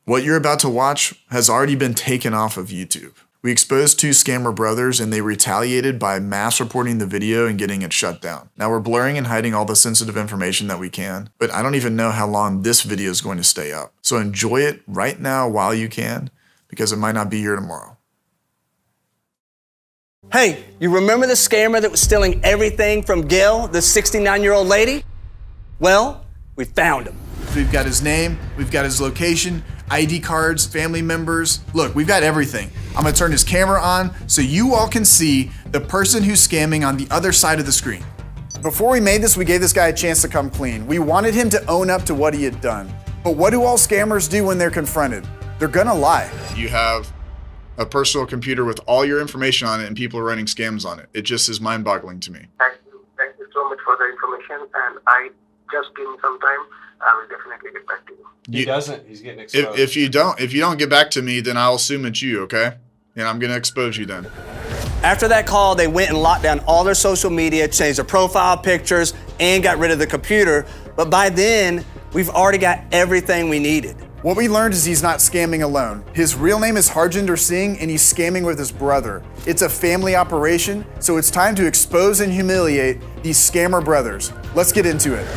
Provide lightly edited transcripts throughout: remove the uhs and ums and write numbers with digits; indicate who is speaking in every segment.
Speaker 1: What you're about to watch has already been taken off of YouTube. We exposed two scammer brothers and they retaliated by mass reporting the video and getting it shut down. Now we're blurring and hiding all the sensitive information that we can, but I don't even know how long this video is going to stay up. So enjoy it right now while you can, because it might not be here tomorrow.
Speaker 2: Hey, you remember the scammer that was stealing everything from Gail, the 69-year-old lady? Well, we found him.
Speaker 1: We've got his name, we've got his location, ID cards, family members. Look, we've got everything. I'm gonna turn his camera on so you all can see the person who's scamming on the other side of the screen. Before we made this, we gave this guy a chance to come clean. We wanted him to own up to what he had done. But what do all scammers do when they're confronted? They're gonna lie. You have a personal computer with all your information on it and people are running scams on it. It just is mind-boggling to me.
Speaker 3: Thank you so much for the information, and I just give me some time. I will definitely get back to you.
Speaker 4: He doesn't. He's getting exposed.
Speaker 1: If you don't get back to me, then I'll assume it's you, okay? And I'm gonna expose you then.
Speaker 2: After that call, they went and locked down all their social media, changed their profile pictures, and got rid of the computer. But by then, we've already got everything we needed.
Speaker 1: What we learned is he's not scamming alone. His real name is Harjinder Singh, and he's scamming with his brother. It's a family operation, so it's time to expose and humiliate these scammer brothers. Let's get into it.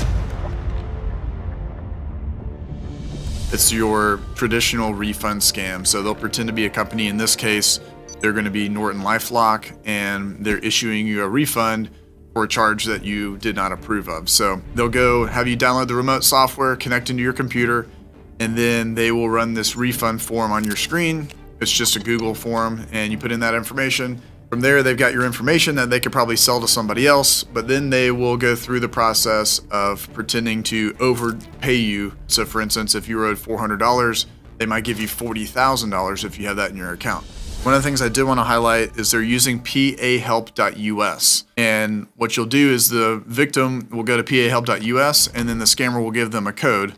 Speaker 1: It's your traditional refund scam. So they'll pretend to be a company. In this case, they're going to be Norton LifeLock, and they're issuing you a refund for a charge that you did not approve of. So they'll go have you download the remote software, connect into your computer, and then they will run this refund form on your screen. It's just a Google form, and you put in that information. From there, they've got your information that they could probably sell to somebody else, but then they will go through the process of pretending to overpay you. So for instance, if you owed $400, they might give you $40,000 if you have that in your account. One of the things I did want to highlight is they're using pahelp.us. And what you'll do is the victim will go to pahelp.us, and then the scammer will give them a code.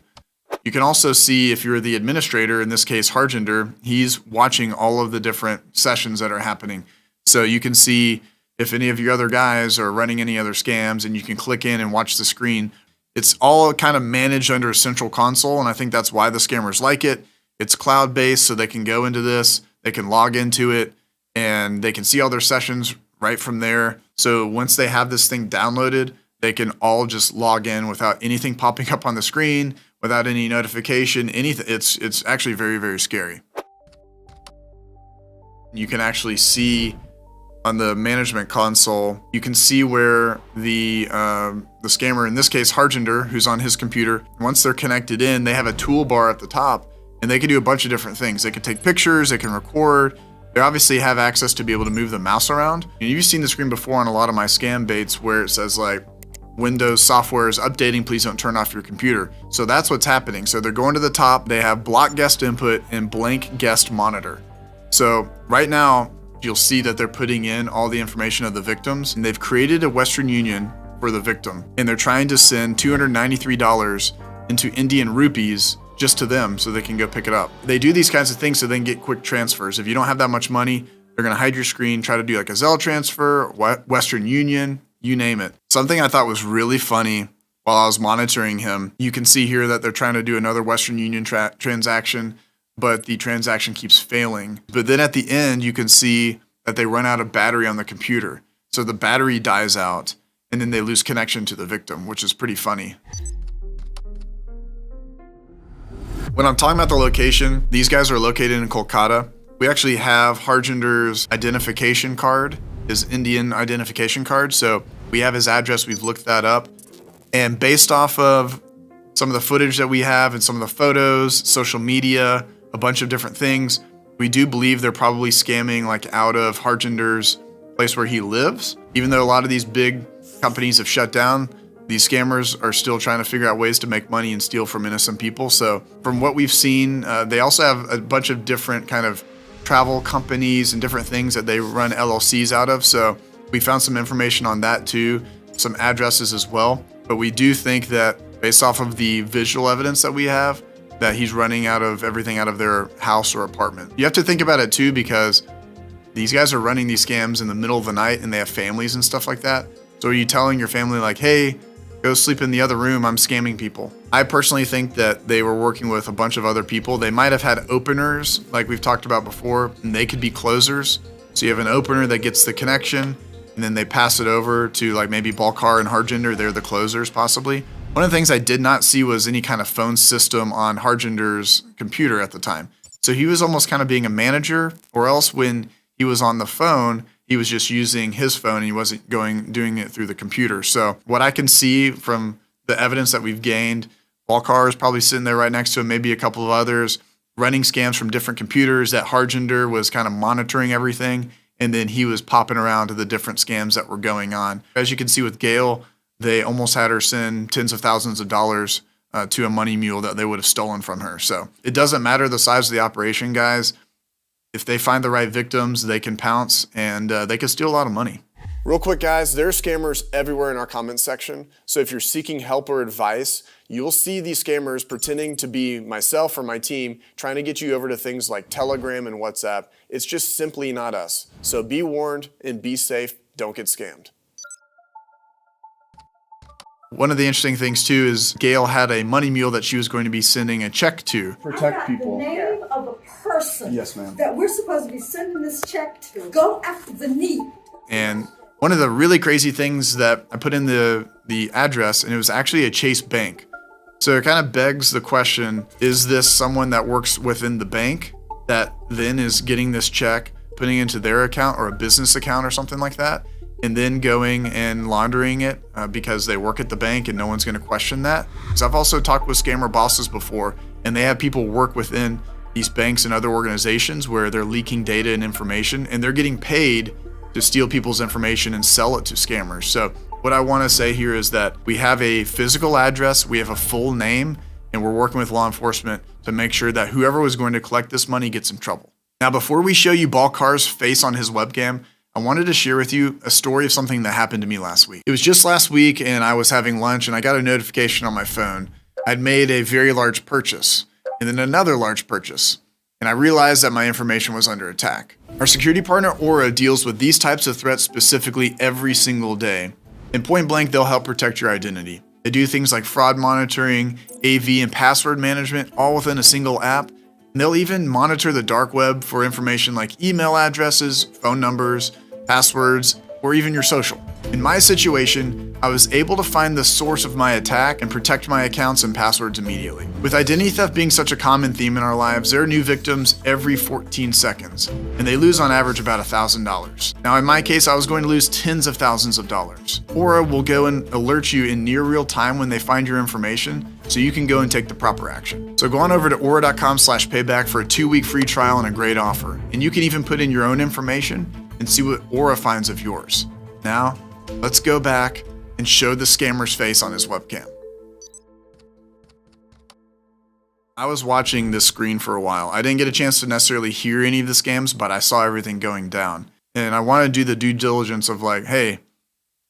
Speaker 1: You can also see if you're the administrator, in this case Harjinder, he's watching all of the different sessions that are happening. So you can see if any of your other guys are running any other scams, and you can click in and watch the screen. It's all kind of managed under a central console, and I think that's why the scammers like it. It's cloud-based, so they can go into this, they can log into it, and they can see all their sessions right from there. So once they have this thing downloaded, they can all just log in without anything popping up on the screen, without any notification, anything. It's actually very, very scary. You can actually see on the management console, you can see where the scammer, in this case Harjinder, who's on his computer, once they're connected in, they have a toolbar at the top, and they can do a bunch of different things. They can take pictures, they can record. They obviously have access to be able to move the mouse around. And you've seen the screen before on a lot of my scam baits where it says like, Windows software is updating, please don't turn off your computer. So that's what's happening. So they're going to the top, they have block guest input and blank guest monitor. So right now, you'll see that they're putting in all the information of the victims, and they've created a Western Union for the victim. And they're trying to send $293 into Indian rupees just to them so they can go pick it up. They do these kinds of things so they can get quick transfers. If you don't have that much money, they're gonna hide your screen, try to do like a Zelle transfer, Western Union, you name it. Something I thought was really funny while I was monitoring him, you can see here that they're trying to do another Western Union transaction, but the transaction keeps failing. But then at the end, you can see that they run out of battery on the computer. So the battery dies out, and then they lose connection to the victim, which is pretty funny. When I'm talking about the location, these guys are located in Kolkata. We actually have Harjinder's identification card, his Indian identification card. So we have his address, we've looked that up. And based off of some of the footage that we have and some of the photos, social media, a bunch of different things, we do believe they're probably scamming like out of Harjinder's place where he lives. Even though a lot of these big companies have shut down, these scammers are still trying to figure out ways to make money and steal from innocent people. So from what we've seen, they also have a bunch of different kind of travel companies and different things that they run LLCs out of. So we found some information on that too, some addresses as well. But we do think that based off of the visual evidence that we have, that he's running out of everything out of their house or apartment. You have to think about it too, because these guys are running these scams in the middle of the night and they have families and stuff like that. So are you telling your family like, hey, Go sleep in the other room. I'm scamming people. I personally think that they were working with a bunch of other people. They might have had openers, like we've talked about before, and they could be closers. So you have an opener that gets the connection, and then they pass it over to like maybe Balkar and Harjinder. They're the closers, possibly. One of the things I did not see was any kind of phone system on Harjinder's computer at the time. So he was almost kind of being a manager, or else when he was on the phone, he was just using his phone and he wasn't doing it through the computer. So what I can see from the evidence that we've gained, Balkar is probably sitting there right next to him, maybe a couple of others, running scams from different computers, that Harjinder was kind of monitoring everything, and then he was popping around to the different scams that were going on. As you can see with Gail, they almost had her send tens of thousands of dollars to a money mule that they would have stolen from her. So it doesn't matter the size of the operation, guys. If they find the right victims, they can pounce and they can steal a lot of money.
Speaker 5: Real quick, guys, there are scammers everywhere in our comments section. So if you're seeking help or advice, you'll see these scammers pretending to be myself or my team, trying to get you over to things like Telegram and WhatsApp. It's just simply not us. So be warned and be safe. Don't get scammed.
Speaker 1: One of the interesting things too is Gail had a money mule that she was going to be sending a check to.
Speaker 6: Protect people.
Speaker 7: The name of a person
Speaker 6: Yes, ma'am.
Speaker 7: that we're supposed to be sending this check to. Go after the need.
Speaker 1: And one of the really crazy things that I put in the address, and it was actually a Chase bank. So it kind of begs the question, is this someone that works within the bank that then is getting this check, putting it into their account or a business account or something like that, and then going and laundering it because they work at the bank and no one's going to question that? Because I've also talked with scammer bosses before, and they have people work within these banks and other organizations where they're leaking data and information, and they're getting paid to steal people's information and sell it to scammers. So what I want to say here is that we have a physical address, we have a full name, and we're working with law enforcement to make sure that whoever was going to collect this money gets in trouble. Now, before we show you Balkar's face on his webcam, I wanted to share with you a story of something that happened to me last week. It was just last week, and I was having lunch, and I got a notification on my phone. I'd made a very large purchase, and then another large purchase, and I realized that my information was under attack. Our security partner, Aura, deals with these types of threats specifically every single day. And point blank, they'll help protect your identity. They do things like fraud monitoring, AV, and password management, all within a single app. And they'll even monitor the dark web for information like email addresses, phone numbers, passwords, or even your social. In my situation, I was able to find the source of my attack and protect my accounts and passwords immediately. With identity theft being such a common theme in our lives, there are new victims every 14 seconds, and they lose on average about $1,000. Now, in my case, I was going to lose tens of thousands of dollars. Aura will go and alert you in near real time when they find your information, so you can go and take the proper action. So go on over to aura.com/payback for a 2-week free trial and a great offer. And you can even put in your own information and see what Aura finds of yours. Now, let's go back and show the scammer's face on his webcam. I was watching this screen for a while. I didn't get a chance to necessarily hear any of the scams, but I saw everything going down. And I want to do the due diligence of like, hey,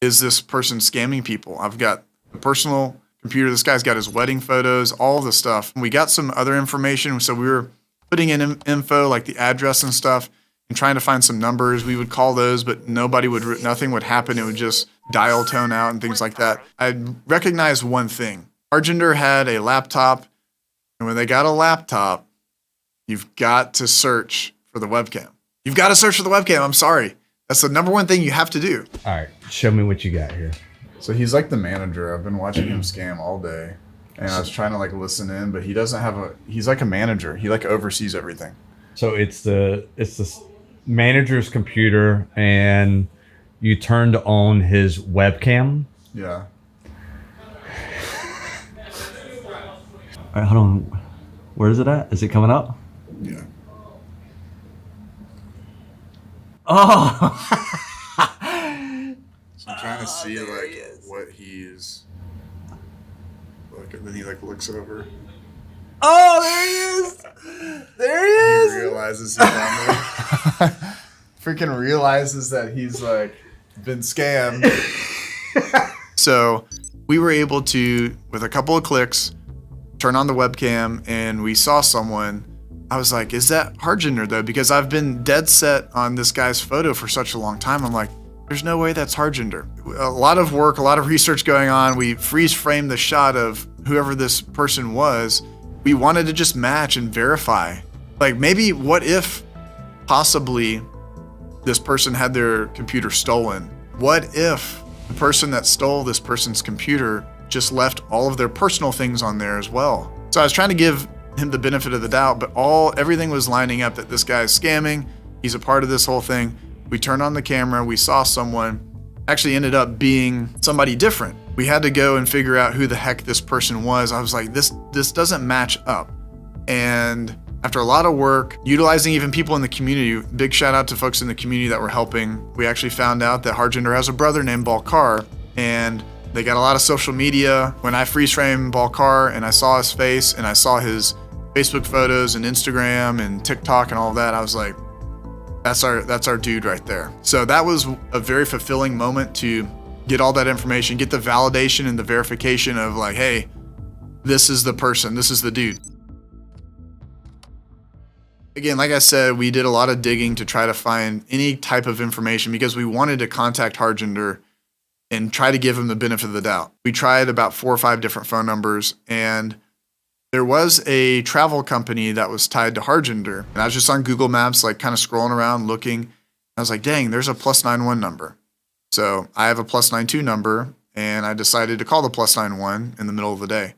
Speaker 1: is this person scamming people? I've got a personal computer. This guy's got his wedding photos, all the stuff. We got some other information. So we were putting in info like the address and stuff and trying to find some numbers. We would call those, but nothing would happen. It would just dial tone out and things like that. I recognized one thing. Harjinder had a laptop, and when they got a laptop, you've got to search for the webcam. You've got to search for the webcam. I'm sorry. That's the number one thing you have to do.
Speaker 8: All right, show me what you got here.
Speaker 1: So he's like the manager. I've been watching him scam all day, and I was trying to like listen in, but he doesn't have he's like a manager. He like oversees everything.
Speaker 8: So it's the manager's computer, and you turned on his webcam.
Speaker 1: Yeah.
Speaker 9: All right, hold on. Where is it at? Is it coming up?
Speaker 1: Yeah.
Speaker 9: Oh.
Speaker 1: So I'm trying to see like what he's. Look, and then he like looks over.
Speaker 9: Oh, there he is. There he is.
Speaker 1: He realizes he's on there. Freaking realizes that he's like been scammed. So we were able to, with a couple of clicks, turn on the webcam, and we saw someone. I was like, is that Harjinder though? Because I've been dead set on this guy's photo for such a long time. I'm like, There's no way that's Harjinder. A lot of work, a lot of research going on. We freeze framed the shot of whoever this person was. We wanted to just match and verify. Like, maybe what if possibly this person had their computer stolen? What if the person that stole this person's computer just left all of their personal things on there as well? So I was trying to give him the benefit of the doubt, but everything was lining up that this guy is scamming. He's a part of this whole thing. We turned on the camera, we saw someone, actually ended up being somebody different. We had to go and figure out who the heck this person was. I was like, this doesn't match up. And after a lot of work, utilizing even people in the community, big shout out to folks in the community that were helping, we actually found out that Harjinder has a brother named Balkar, and they got a lot of social media. When I freeze framed Balkar and I saw his face and I saw his Facebook photos and Instagram and TikTok and all of that, I was like, that's our dude right there. So that was a very fulfilling moment to get all that information, get the validation and the verification of like, hey, this is the person, this is the dude. Again, like I said, we did a lot of digging to try to find any type of information because we wanted to contact Harjinder and try to give him the benefit of the doubt. We tried about 4 or 5 different phone numbers, and there was a travel company that was tied to Harjinder. And I was just on Google Maps, like kind of scrolling around, looking. I was like, dang, there's a +91 number. So I have a +92 number, and I decided to call the +91 in the middle of the day.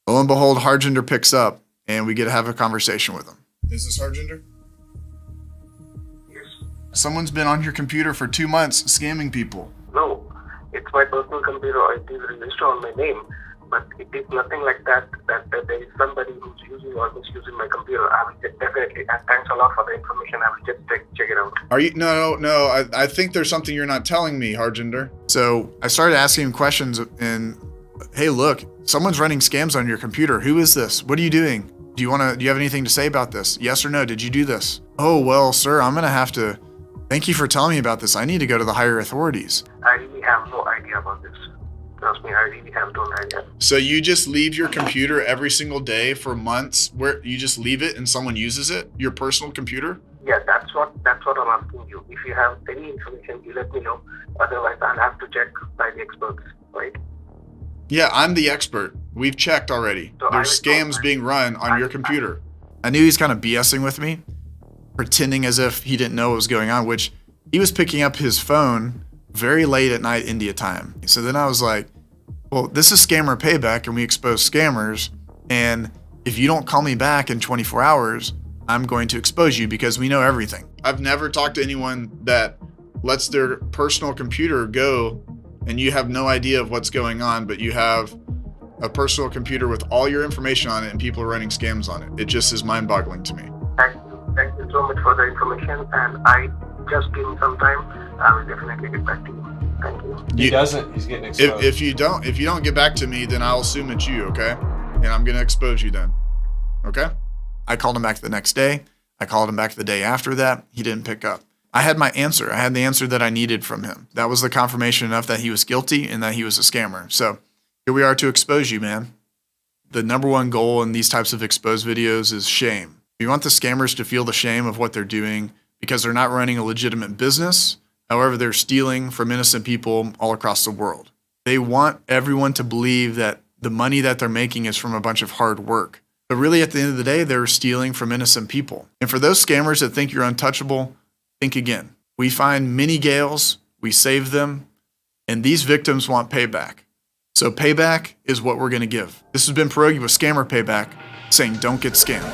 Speaker 1: Lo and behold, Harjinder picks up, and we get to have a conversation with him. Is this Harjinder?
Speaker 3: Yes.
Speaker 1: Someone's been on your computer for 2 months scamming people.
Speaker 3: No, it's my personal computer. It is registered on my name, but it is nothing like that there is somebody who's using or misusing my computer. I will definitely, and thanks a lot for the information. I will just check it out.
Speaker 1: Are you? No. I think there's something you're not telling me, Harjinder. So I started asking him questions and, hey, look, someone's running scams on your computer. Who is this? What are you doing? Do you have anything to say about this? Yes or no? Did you do this? Oh, well, sir, I'm going to have to, thank you for telling me about this. I need to go to the higher authorities.
Speaker 3: I really have no idea about this. Trust me, I really have no idea.
Speaker 1: So you just leave your computer every single day for months, where you just leave it and someone uses it, your personal computer?
Speaker 3: Yeah, that's what I'm asking you. If you have any information, you let me know. Otherwise, I'll have to check by the experts, right?
Speaker 1: Yeah, I'm the expert. We've checked already.
Speaker 3: So
Speaker 1: There's scams being run on your computer. I knew he's kind of BSing with me, pretending as if he didn't know what was going on, which he was picking up his phone very late at night India time. So then I was like, well, this is Scammer Payback and we expose scammers. And if you don't call me back in 24 hours, I'm going to expose you because we know everything. I've never talked to anyone that lets their personal computer go and you have no idea of what's going on, but you have a personal computer with all your information on it and people are running scams on it. It just is mind-boggling to me.
Speaker 3: Thank you so much for the information, and I just give me some time. I will definitely get back to you. Thank you.
Speaker 4: He doesn't. He's getting exposed.
Speaker 1: If you don't get back to me, then I'll assume it's you, okay? And I'm gonna expose you then, okay? I called him back the next day. I called him back the day after that. He didn't pick up. I had my answer. I had the answer that I needed from him. That was the confirmation enough that he was guilty and that he was a scammer. So here we are to expose you, man. The number one goal in these types of exposed videos is shame. We want the scammers to feel the shame of what they're doing because they're not running a legitimate business. However, they're stealing from innocent people all across the world. They want everyone to believe that the money that they're making is from a bunch of hard work. But really, at the end of the day, they're stealing from innocent people. And for those scammers that think you're untouchable, think again. We find many Gales, we save them, and these victims want payback. So payback is what we're going to give. This has been Pierogi with Scammer Payback, saying don't get scammed.